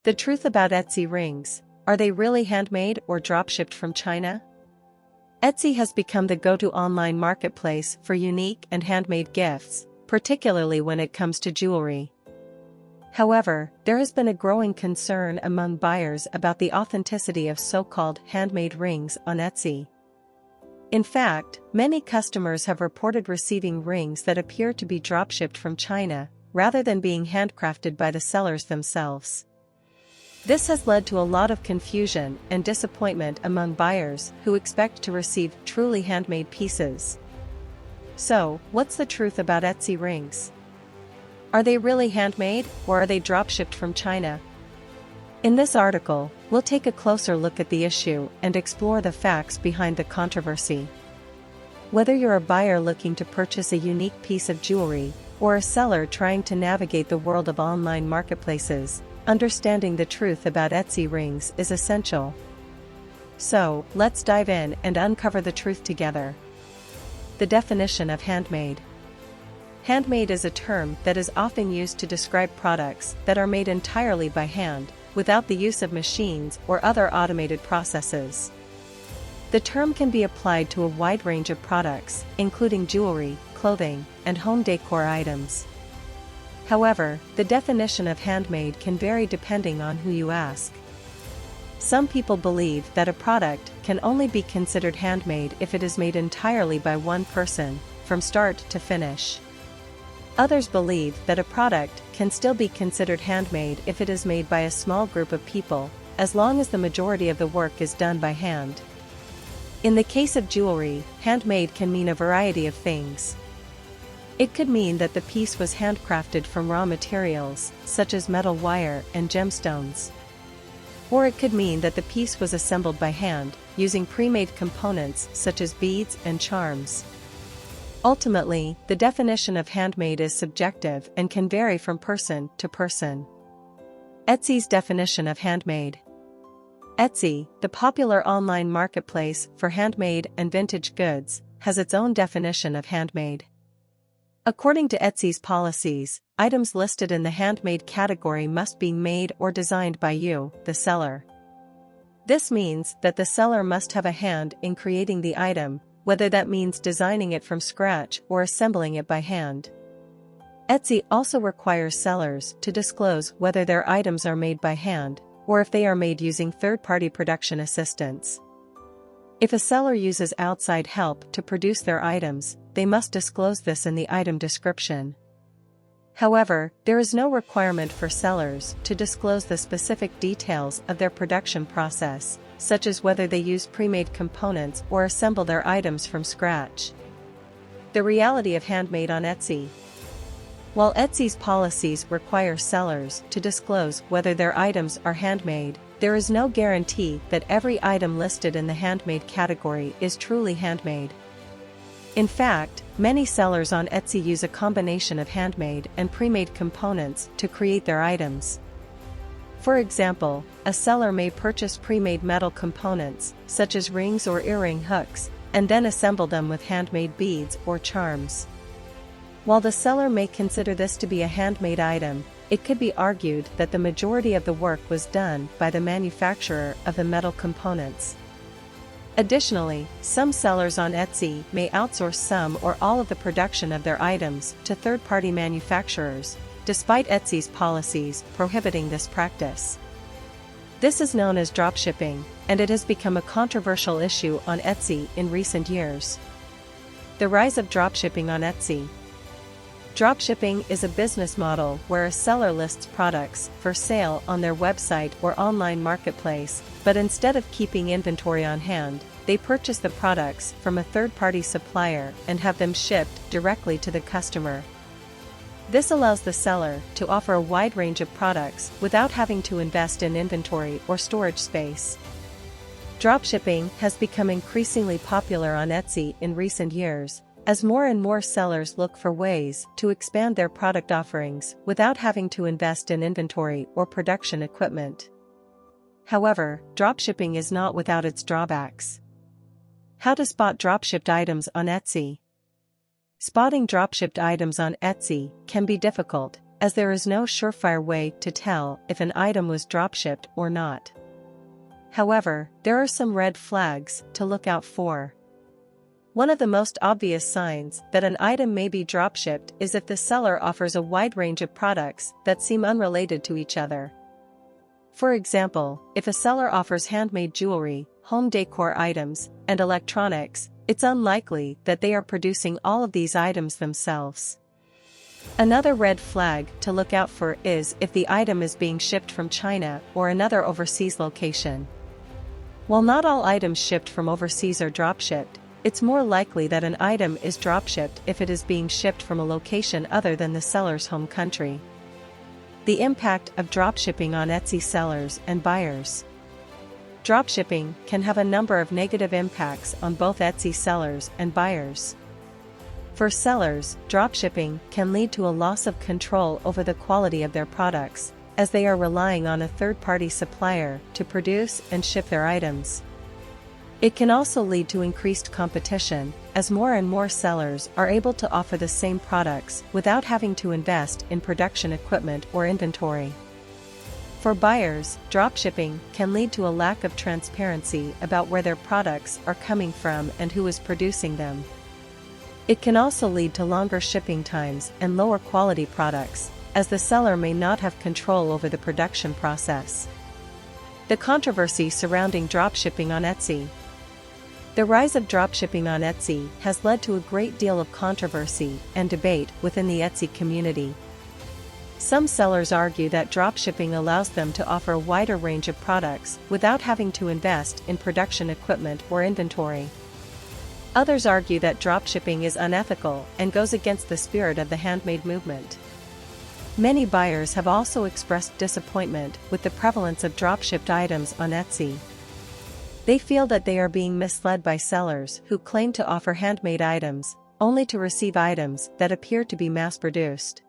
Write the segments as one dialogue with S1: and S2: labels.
S1: The truth about Etsy rings: are they really handmade or dropshipped from China? Etsy has become the go-to online marketplace for unique and handmade gifts, particularly when it comes to jewelry. However, there has been a growing concern among buyers about the authenticity of so-called handmade rings on Etsy. In fact, many customers have reported receiving rings that appear to be dropshipped from China, rather than being handcrafted by the sellers themselves. This has led to a lot of confusion and disappointment among buyers who expect to receive truly handmade pieces. So, what's the truth about Etsy rings? Are they really handmade, or are they dropshipped from China? In this article, we'll take a closer look at the issue and explore the facts behind the controversy. Whether you're a buyer looking to purchase a unique piece of jewelry, or a seller trying to navigate the world of online marketplaces, understanding the truth about Etsy rings is essential. So, let's dive in and uncover the truth together. The definition of handmade. Handmade is a term that is often used to describe products that are made entirely by hand, without the use of machines or other automated processes. The term can be applied to a wide range of products, including jewelry, clothing, and home decor items. However, the definition of handmade can vary depending on who you ask. Some people believe that a product can only be considered handmade if it is made entirely by one person, from start to finish. Others believe that a product can still be considered handmade if it is made by a small group of people, as long as the majority of the work is done by hand. In the case of jewelry, handmade can mean a variety of things. It could mean that the piece was handcrafted from raw materials, such as metal wire and gemstones. Or it could mean that the piece was assembled by hand, using pre-made components such as beads and charms. Ultimately, the definition of handmade is subjective and can vary from person to person. Etsy's definition of handmade. Etsy, the popular online marketplace for handmade and vintage goods, has its own definition of handmade. According to Etsy's policies, items listed in the handmade category must be made or designed by you, the seller. This means that the seller must have a hand in creating the item, whether that means designing it from scratch or assembling it by hand. Etsy also requires sellers to disclose whether their items are made by hand, or if they are made using third-party production assistance. If a seller uses outside help to produce their items, they must disclose this in the item description. However, there is no requirement for sellers to disclose the specific details of their production process, such as whether they use pre-made components or assemble their items from scratch. The reality of handmade on Etsy. While Etsy's policies require sellers to disclose whether their items are handmade, there is no guarantee that every item listed in the handmade category is truly handmade. In fact, many sellers on Etsy use a combination of handmade and pre-made components to create their items. For example, a seller may purchase pre-made metal components, such as rings or earring hooks, and then assemble them with handmade beads or charms. While the seller may consider this to be a handmade item, it could be argued that the majority of the work was done by the manufacturer of the metal components. Additionally, some sellers on Etsy may outsource some or all of the production of their items to third-party manufacturers, despite Etsy's policies prohibiting this practice. This is known as dropshipping, and it has become a controversial issue on Etsy in recent years. The rise of dropshipping on Etsy. Dropshipping is a business model where a seller lists products for sale on their website or online marketplace, but instead of keeping inventory on hand, they purchase the products from a third-party supplier and have them shipped directly to the customer. This allows the seller to offer a wide range of products without having to invest in inventory or storage space. Dropshipping has become increasingly popular on Etsy in recent years, as more and more sellers look for ways to expand their product offerings without having to invest in inventory or production equipment. However, dropshipping is not without its drawbacks. How to spot dropshipped items on Etsy. Spotting dropshipped items on Etsy can be difficult, as there is no surefire way to tell if an item was dropshipped or not. However, there are some red flags to look out for. One of the most obvious signs that an item may be dropshipped is if the seller offers a wide range of products that seem unrelated to each other. For example, if a seller offers handmade jewelry, home decor items, and electronics, it's unlikely that they are producing all of these items themselves. Another red flag to look out for is if the item is being shipped from China or another overseas location. While not all items shipped from overseas are dropshipped, it's more likely that an item is dropshipped if it is being shipped from a location other than the seller's home country. The impact of dropshipping on Etsy sellers and buyers. Dropshipping can have a number of negative impacts on both Etsy sellers and buyers. For sellers, dropshipping can lead to a loss of control over the quality of their products, as they are relying on a third-party supplier to produce and ship their items. It can also lead to increased competition, as more and more sellers are able to offer the same products without having to invest in production equipment or inventory. For buyers, dropshipping can lead to a lack of transparency about where their products are coming from and who is producing them. It can also lead to longer shipping times and lower quality products, as the seller may not have control over the production process. The controversy surrounding dropshipping on Etsy. The rise of dropshipping on Etsy has led to a great deal of controversy and debate within the Etsy community. Some sellers argue that dropshipping allows them to offer a wider range of products without having to invest in production equipment or inventory. Others argue that dropshipping is unethical and goes against the spirit of the handmade movement. Many buyers have also expressed disappointment with the prevalence of dropshipped items on Etsy. They feel that they are being misled by sellers who claim to offer handmade items, only to receive items that appear to be mass-produced.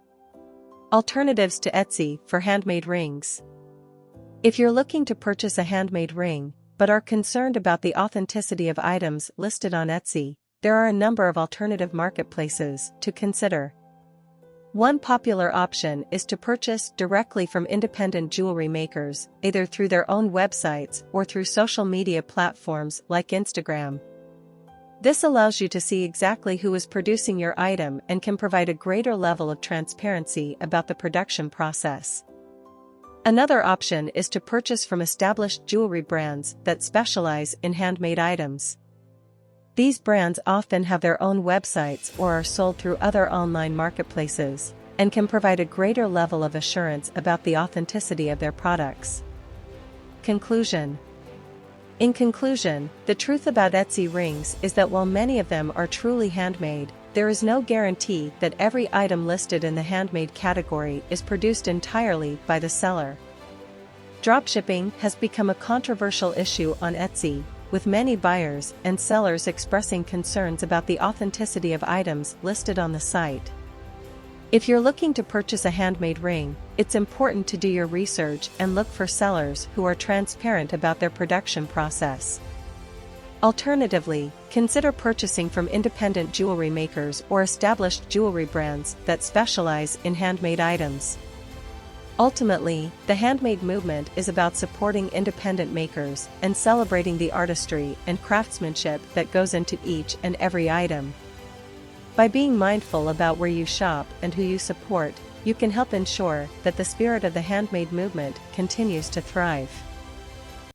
S1: Alternatives to Etsy for handmade rings. If you're looking to purchase a handmade ring, but are concerned about the authenticity of items listed on Etsy, there are a number of alternative marketplaces to consider. One popular option is to purchase directly from independent jewelry makers, either through their own websites or through social media platforms like Instagram. This allows you to see exactly who is producing your item and can provide a greater level of transparency about the production process. Another option is to purchase from established jewelry brands that specialize in handmade items. These brands often have their own websites or are sold through other online marketplaces, and can provide a greater level of assurance about the authenticity of their products. Conclusion. In conclusion, the truth about Etsy rings is that while many of them are truly handmade, there is no guarantee that every item listed in the handmade category is produced entirely by the seller. Dropshipping has become a controversial issue on Etsy, with many buyers and sellers expressing concerns about the authenticity of items listed on the site. If you're looking to purchase a handmade ring, it's important to do your research and look for sellers who are transparent about their production process. Alternatively, consider purchasing from independent jewelry makers or established jewelry brands that specialize in handmade items. Ultimately, the handmade movement is about supporting independent makers and celebrating the artistry and craftsmanship that goes into each and every item. By being mindful about where you shop and who you support, you can help ensure that the spirit of the handmade movement continues to thrive.